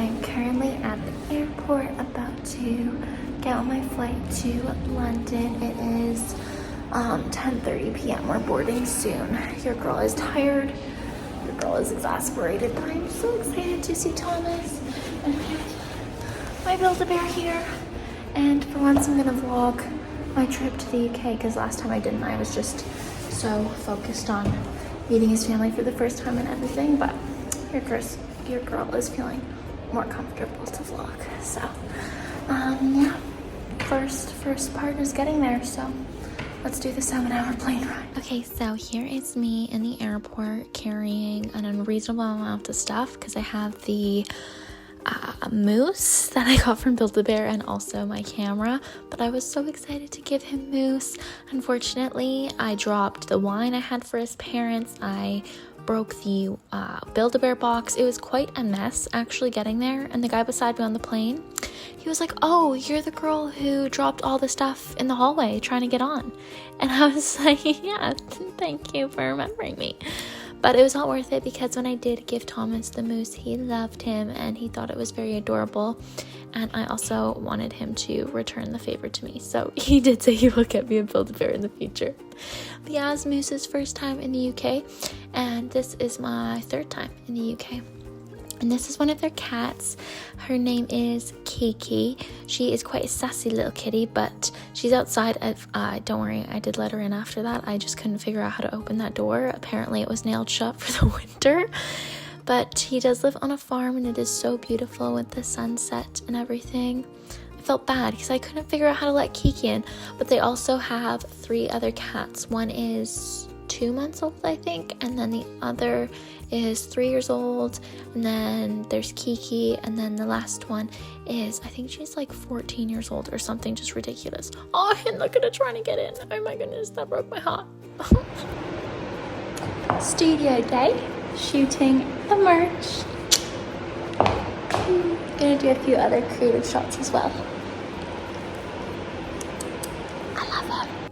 I'm currently at the airport about to get on my flight to London. It is 10:30 p.m. We're boarding soon. Your girl is tired. Your girl is exasperated, but I'm so excited to see Thomas and my Build-A-Bear here. And for once, I'm gonna vlog my trip to the UK because last time I didn't. I was just so focused on meeting his family for the first time and everything. But your girl is feeling more comfortable to vlog. So, yeah. First part is getting there. So let's do the 7-hour plane ride. Okay, so here is me in the airport carrying an unreasonable amount of stuff because I have the mousse that I got from Build-A-Bear and also my camera, but I was so excited to give him mousse. Unfortunately, I dropped the wine I had for his parents. I broke the Build-A-Bear box. It was quite a mess actually getting there, and the guy beside me on the plane, he was like, "Oh, you're the girl who dropped all the stuff in the hallway trying to get on." And I was like, "Yeah, thank you for remembering me." But it was not worth it because when I did give Thomas the mousse, he loved him and he thought it was very adorable. And I also wanted him to return the favor to me. So he did say he will get me a Build-A-Bear in the future. But yeah, it's Moose's first time in the UK. And this is my third time in the UK. And this is one of their cats. Her name is Kiki. She is quite a sassy little kitty, but she's outside. Don't worry, I did let her in after that. I just couldn't figure out how to open that door. Apparently it was nailed shut for the winter. But he does live on a farm and it is so beautiful with the sunset and everything. I felt bad because I couldn't figure out how to let Kiki in. But they also have 3 other cats. One is 2 months old, I think, and then the other is 3 years old, and then there's Kiki, and then the last one is, I think she's like 14 years old or something, just ridiculous. Oh, and look at her trying to get in. Oh my goodness, that broke my heart. Studio day, shooting the merch. Gonna do a few other creative shots as well.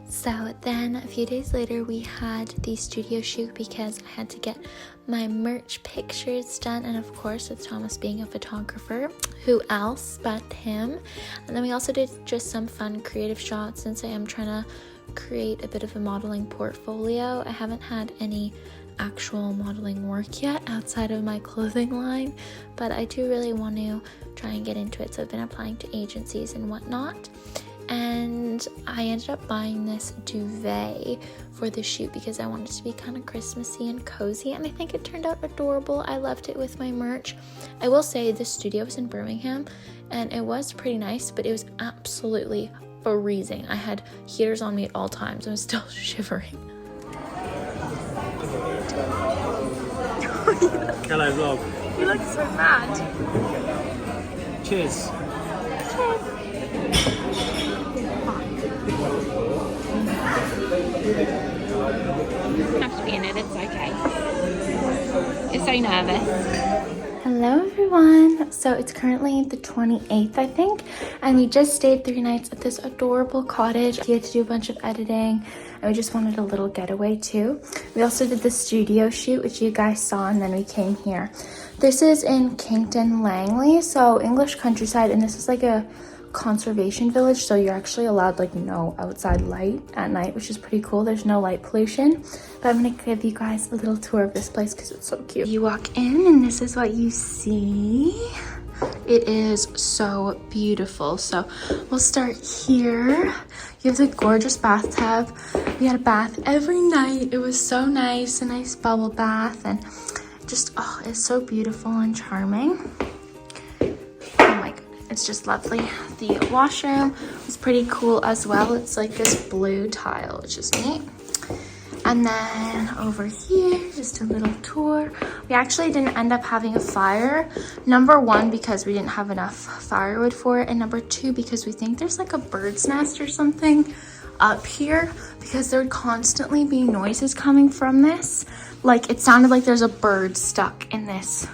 So then a few days later we had the studio shoot because I had to get my merch pictures done, and of course with Thomas being a photographer, who else but him. And then we also did just some fun creative shots since I am trying to create a bit of a modeling portfolio. I haven't had any actual modeling work yet outside of my clothing line, but I do really want to try and get into it. So I've been applying to agencies and whatnot. And I ended up buying this duvet for the shoot because I wanted it to be kind of Christmassy and cozy, and I think it turned out adorable. I loved it with my merch. I will say this studio was in Birmingham and it was pretty nice, but it was absolutely freezing. I had heaters on me at all times. I was still shivering. Hello vlog. You look so mad. Cheers. Have to be in it, it's okay. It's so nervous. Hello everyone. So it's currently the 28th, I think, and we just stayed 3 nights at this adorable cottage. We had to do a bunch of editing and we just wanted a little getaway too. We also did the studio shoot, which you guys saw, and then we came here. This is in Kington Langley, so English countryside, and this is like a conservation village, so you're actually allowed like no outside light at night, which is pretty cool. There's no light pollution. But I'm gonna give you guys a little tour of this place because it's so cute. You walk in and this is what you see. It is so beautiful. So we'll start here. You have the gorgeous bathtub. We had a bath every night. It was so nice, a nice bubble bath, and just, oh, it's so beautiful and charming. It's just lovely. The washroom is pretty cool as well. It's like this blue tile, which is neat. And then over here, just a little tour. We actually didn't end up having a fire. Number 1, because we didn't have enough firewood for it. And number 2, because we think there's like a bird's nest or something up here, because there would constantly be noises coming from this. Like it sounded like there's a bird stuck in this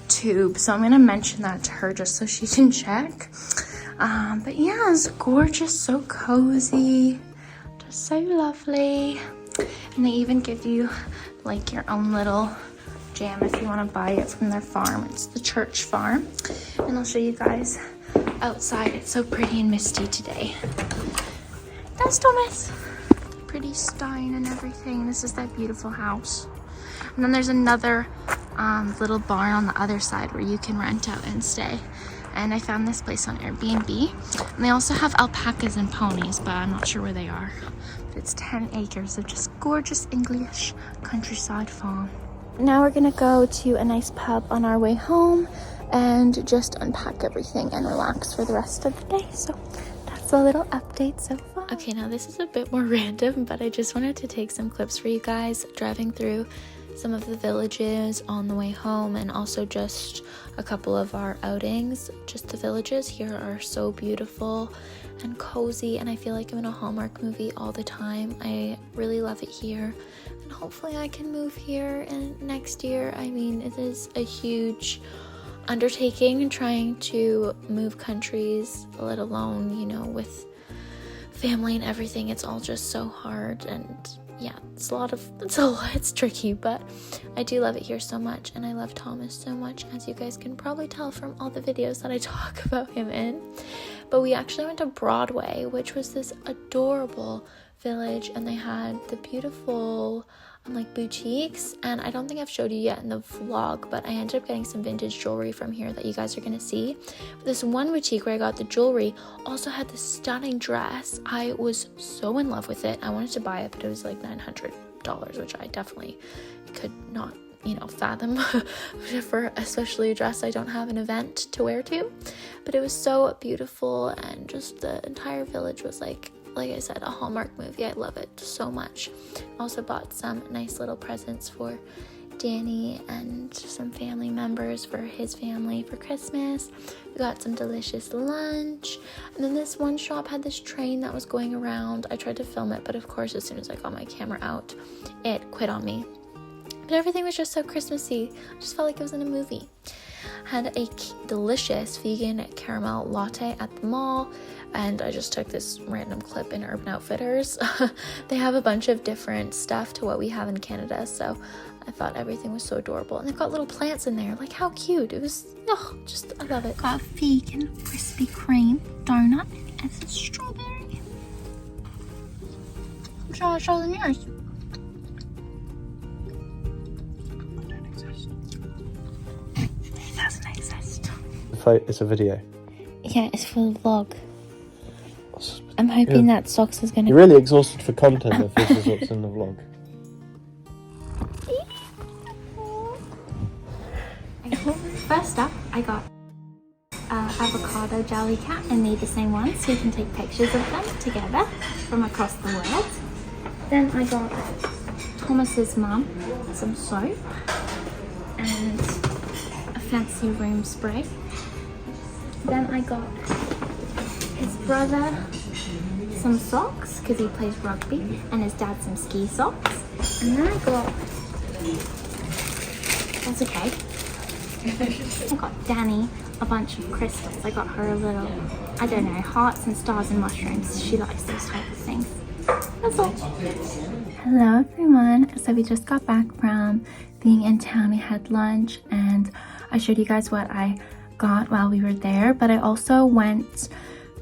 tube, so I'm gonna mention that to her just so she can check. But yeah, it's gorgeous, so cozy, just so lovely. And they even give you like your own little jam if you want to buy it from their farm. It's the church farm. And I'll show you guys outside. It's so pretty and misty today. That's Thomas. Pretty stein and everything. This is that beautiful house. And then there's another little barn on the other side where you can rent out and stay. And I found this place on Airbnb. And they also have alpacas and ponies, but I'm not sure where they are. But it's 10 acres of just gorgeous English countryside farm. Now we're gonna go to a nice pub on our way home and just unpack everything and relax for the rest of the day. So that's a little update so far. Okay, now this is a bit more random, but I just wanted to take some clips for you guys driving through some of the villages on the way home, and also just a couple of our outings. Just the villages here are so beautiful and cozy, and I feel like I'm in a Hallmark movie all the time. I really love it here, and hopefully I can move here next year. I mean, it is a huge undertaking trying to move countries, let alone, you know, with family and everything. It's all just so hard, and yeah, it's tricky, but I do love it here so much, and I love Thomas so much, as you guys can probably tell from all the videos that I talk about him in. But we actually went to Broadway, which was this adorable village, and they had the beautiful like boutiques, and I don't think I've showed you yet in the vlog, but I ended up getting some vintage jewelry from here that you guys are gonna see. But this one boutique where I got the jewelry also had this stunning dress. I was so in love with it. I wanted to buy it, but it was like $900, which I definitely could not, you know, fathom for especially a dress I don't have an event to wear to. But it was so beautiful, and just the entire village was like I said, a Hallmark movie. I love it so much. Also bought some nice little presents for Danny and some family members for his family for Christmas. We got some delicious lunch, and then this one shop had this train that was going around. I tried to film it, but of course as soon as I got my camera out, it quit on me. But everything was just so Christmassy. I just felt like it was in a movie. Had a delicious vegan caramel latte at the mall, and I just took this random clip in Urban Outfitters. They have a bunch of different stuff to what we have in Canada, so I thought everything was so adorable. And they've got little plants in there, like how cute. It was, I love it. Got a vegan Krispy Kreme donut, and it's strawberry. Show them yours. It's a video. Yeah, it's for the vlog. I'm hoping that Socks is gonna... You're really exhausted for content if this is what's in the vlog. First up, I got avocado jelly cat, and made the same one so you can take pictures of them together from across the world. Then I got Thomas's mum some soap and a fancy room spray. Then I got his brother some socks because he plays rugby, and his dad some ski socks. And then I got, that's okay. I got Danny a bunch of crystals. I got her a little, I don't know, hearts and stars and mushrooms. She likes those type of things. That's all. Hello everyone. So we just got back from being in town. We had lunch, and I showed you guys what I got while we were there, but I also went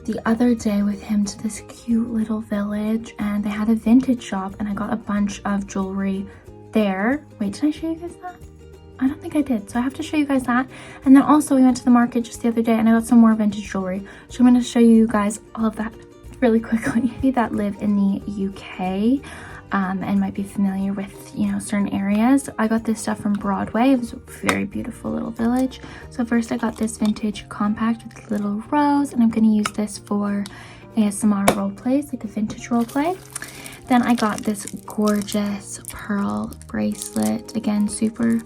the other day with him to this cute little village, and they had a vintage shop, and I got a bunch of jewelry there. Wait, did I show you guys that? I don't think I did, so I have to show you guys that. And then also we went to the market just the other day, and I got some more vintage jewelry, so I'm going to show you guys all of that really quickly. If you that live in the UK and might be familiar with, you know, certain areas, I got this stuff from Broadway. It was a very beautiful little village. So first I got this vintage compact with a little rose, and I'm going to use this for ASMR role plays, like a vintage role play. Then I got this gorgeous pearl bracelet, again super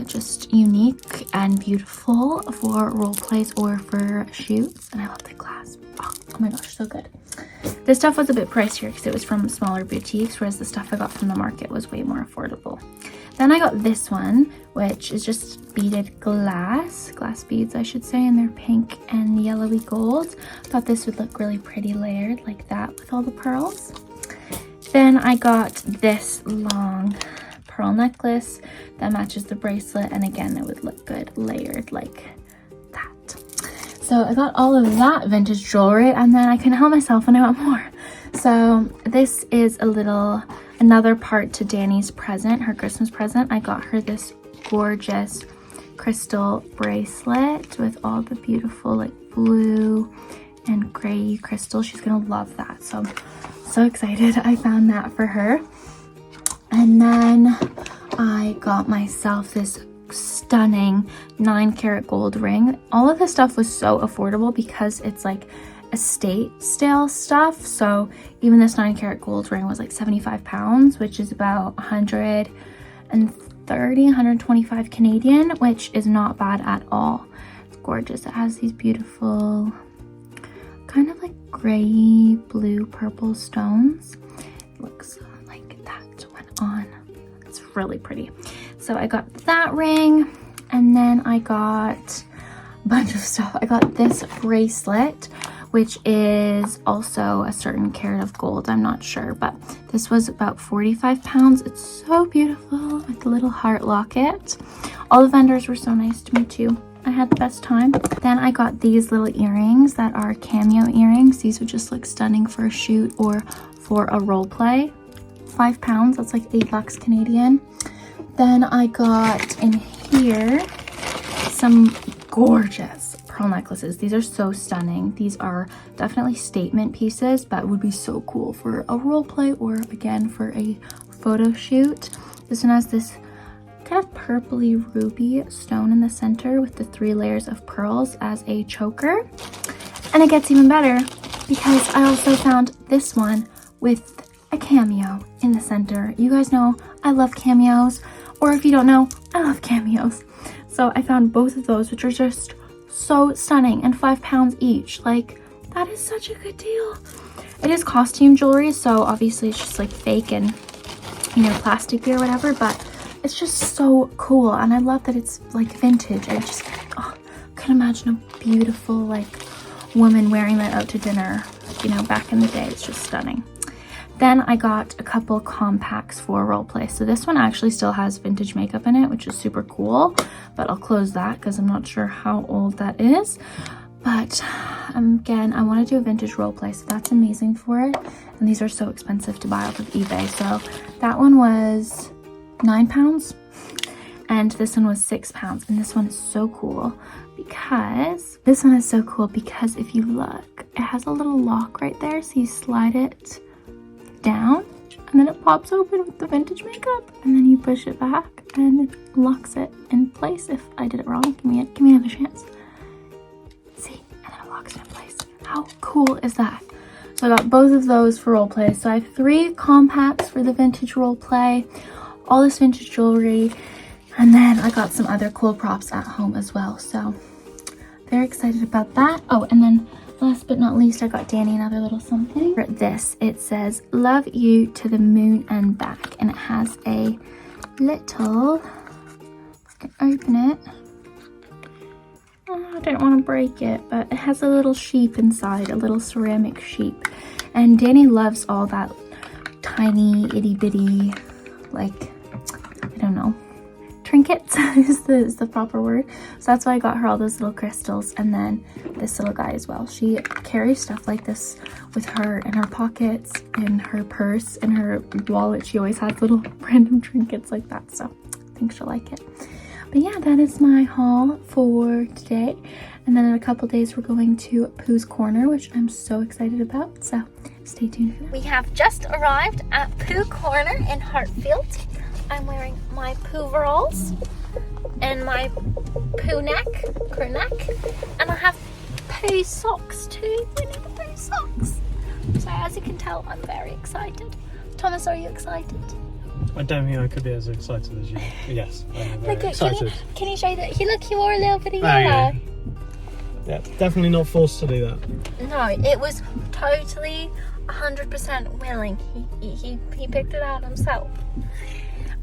just unique and beautiful for role plays or for shoots. And I love the glass. Oh my gosh, so good. This stuff was a bit pricier because it was from smaller boutiques, whereas the stuff I got from the market was way more affordable. Then I got this one, which is just beaded glass beads I should say, and they're pink and yellowy gold. Thought this would look really pretty layered like that with all the pearls. Then I got this long pearl necklace that matches the bracelet, and again it would look good layered like that. So I got all of that vintage jewelry, and then I couldn't help myself and I want more. So this is another part to Danny's present, her Christmas present. I got her this gorgeous crystal bracelet with all the beautiful like blue and gray crystal. She's gonna love that, so I'm so excited I found that for her. And then I got myself this stunning 9-karat gold ring. All of this stuff was so affordable because it's like estate style stuff, so even this 9-karat gold ring was like 75 pounds, which is about 125 Canadian, which is not bad at all. It's gorgeous. It has these beautiful kind of like gray, blue, purple stones. It looks like that went on. It's really pretty. So I got that ring, and then I got a bunch of stuff. I got this bracelet, which is also a certain carat of gold. I'm not sure, but this was about 45 pounds. It's so beautiful with the little heart locket. All the vendors were so nice to me too. I had the best time. Then I got these little earrings that are cameo earrings. These would just look stunning for a shoot or for a role play. 5 pounds, that's like $8 Canadian. Then I got in here some gorgeous pearl necklaces. These are so stunning. These are definitely statement pieces, but would be so cool for a role play or again for a photo shoot. This one has this kind of purpley ruby stone in the center with the 3 layers of pearls as a choker. And it gets even better because I also found this one with a cameo in the center. You guys know I love cameos, or if you don't know, I love cameos. So I found both of those, which are just so stunning, and 5 pounds each. Like, that is such a good deal. It is costume jewelry, so obviously it's just like fake and, you know, plasticky or whatever, but it's just so cool, and I love that it's like vintage. I just could imagine a beautiful like woman wearing that out to dinner, you know, back in the day. It's just stunning. Then I got a couple compacts for role play. So this one actually still has vintage makeup in it, which is super cool, but I'll close that because I'm not sure how old that is. But again, I want to do a vintage role play, so that's amazing for it. And these are so expensive to buy off of eBay. So that one was 9 pounds and this one was 6 pounds. And this one is so cool because if you look, it has a little lock right there, so you slide it down and then it pops open with the vintage makeup, and then you push it back and it locks it in place. If I did it wrong, give me another chance. See, and then it locks it in place. How cool is that? So I got both of those for role play. So I have 3 compacts for the vintage role play, all this vintage jewelry, and then I got some other cool props at home as well. So very excited about that. Oh, and then last but not least, I got Danny another little something. For this, it says, "Love you to the moon and back." And it has a little, I can open it. Oh, I don't want to break it, but it has a little sheep inside, a little ceramic sheep. And Danny loves all that tiny, itty bitty, like, I don't know, trinkets is the proper word. So that's why I got her all those little crystals, and then this little guy as well. She carries stuff like this with her in her pockets, in her purse, in her wallet. She always has little random trinkets like that, so I think she'll like it. But yeah, that is my haul for today. And then in a couple days we're going to Poohs Corner, which I'm so excited about, so stay tuned for that. We have just arrived at Poohs Corner in Hartfield. I'm wearing my Pooveralls and my crew neck, and I have Pooh socks too. I know the Pooh socks. So as you can tell, I'm very excited. Thomas, are you excited? I don't think I could be as excited as you. Yes, I'm very excited. Can you show that? Look, you wore a little bit of yellow. Yeah. Yeah, definitely not forced to do that. No, it was totally 100% willing. He picked it out himself.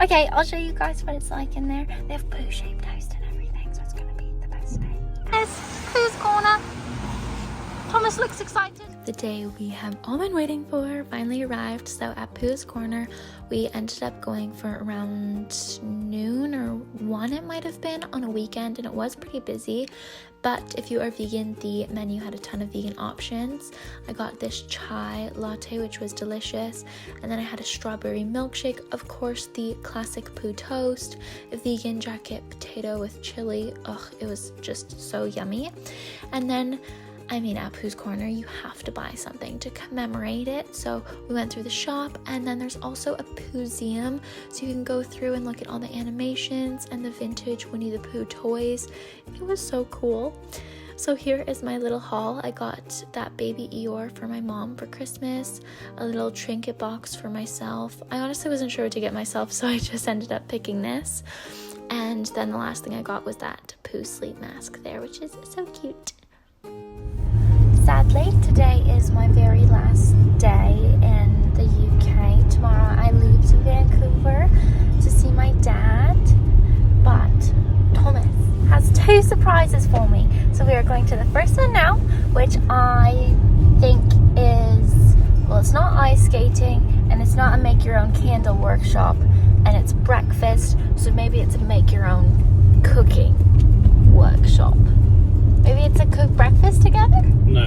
Okay, I'll show you guys what it's like in there. They have Pooh-shaped toast and everything, so it's gonna be the best day. Yes, Poohs Corner. Thomas, Thomas looks excited. The day we have all been waiting for finally arrived. So at Poos Corner, we ended up going for around noon or 1 it might have been on a weekend, and it was pretty busy. But if you are vegan, the menu had a ton of vegan options. I got this chai latte, which was delicious, and then I had a strawberry milkshake, of course the classic Pooh toast, a vegan jacket potato with chili. Ugh, it was just so yummy. And then at Poos Corner, you have to buy something to commemorate it. So we went through the shop, and then there's also a Poohseum, so you can go through and look at all the animations and the vintage Winnie the Pooh toys. It was so cool. So here is my little haul. I got that baby Eeyore for my mom for Christmas, a little trinket box for myself. I honestly wasn't sure what to get myself, so I just ended up picking this. And then the last thing I got was that Pooh sleep mask there, which is so cute. Sadly, today is my very last day in the UK. Tomorrow I leave to Vancouver to see my dad, but Thomas has 2 surprises for me. So we are going to the first one now, which I think is, well, it's not ice skating, and it's not a make your own candle workshop, and it's breakfast, so maybe it's a make your own cooking workshop. Maybe it's a cook breakfast together? No.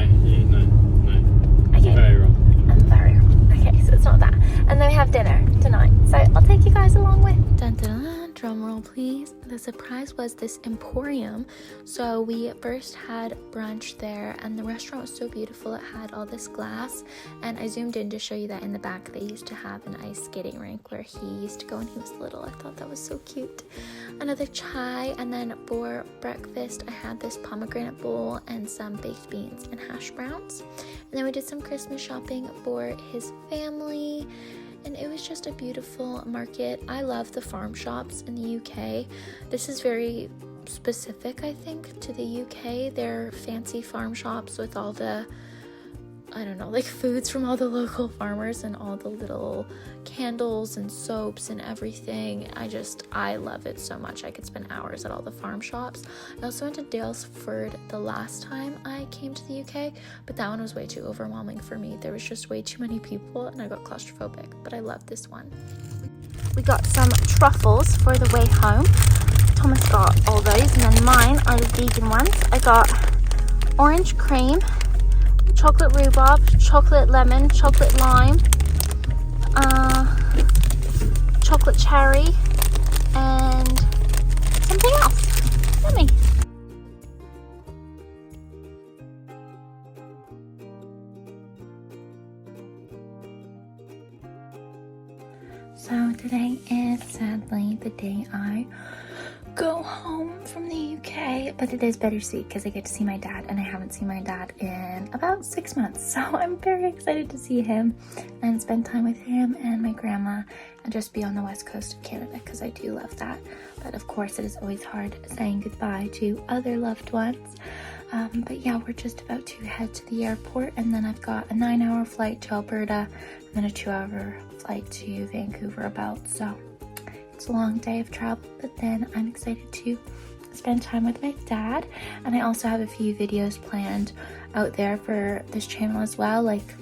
Okay. You're very wrong. I'm very wrong. Okay, so it's not that. And then we have dinner tonight. So I'll take you guys along with. Dun dun dun, drum roll please. The surprise was this emporium. So we first had brunch there, and the restaurant was so beautiful. It had all this glass, and I zoomed in to show you that in the back they used to have an ice skating rink where he used to go when he was little. I thought that was so cute. Another chai, and then for breakfast I had this pomegranate bowl and some baked beans and hash browns. And then we did some Christmas shopping for his family, and it was just a beautiful market. I love the farm shops in the UK. This is very specific, I think, to the UK. They're fancy farm shops with all the, I don't know, like foods from all the local farmers and all the little candles and soaps and everything. I love it so much. I could spend hours at all the farm shops. I also went to Dalesford the last time I came to the UK, but that one was way too overwhelming for me. There was just way too many people and I got claustrophobic, but I love this one. We got some truffles for the way home. Thomas got all those, and then mine are the vegan ones. I got orange cream, chocolate rhubarb, chocolate lemon, chocolate lime, chocolate cherry, and something else. Yummy. So today is sadly the day I go home from the UK, but it is bittersweet because I get to see my dad, and I haven't seen my dad in about 6 months, so I'm very excited to see him and spend time with him and my grandma and just be on the west coast of Canada, because I do love that. But of course it is always hard saying goodbye to other loved ones. But yeah, we're just about to head to the airport, and then I've got a 9-hour flight to Alberta and then a 2-hour flight to Vancouver about. So it's a long day of travel, but then I'm excited to spend time with my dad. And I also have a few videos planned out there for this channel as well, like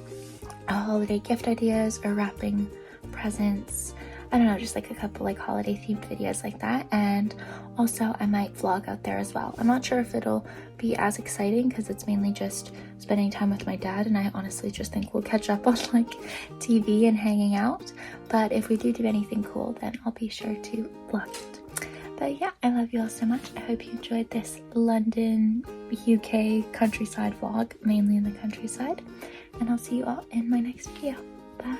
holiday gift ideas or wrapping presents. I don't know, just like a couple like holiday themed videos like that. And also I might vlog out there as well. I'm not sure if it'll be as exciting because it's mainly just spending time with my dad, and I honestly just think we'll catch up on like TV and hanging out. But if we do anything cool, then I'll be sure to vlog it. But yeah, I love you all so much. I hope you enjoyed this London, UK countryside vlog, mainly in the countryside. And I'll see you all in my next video. Bye.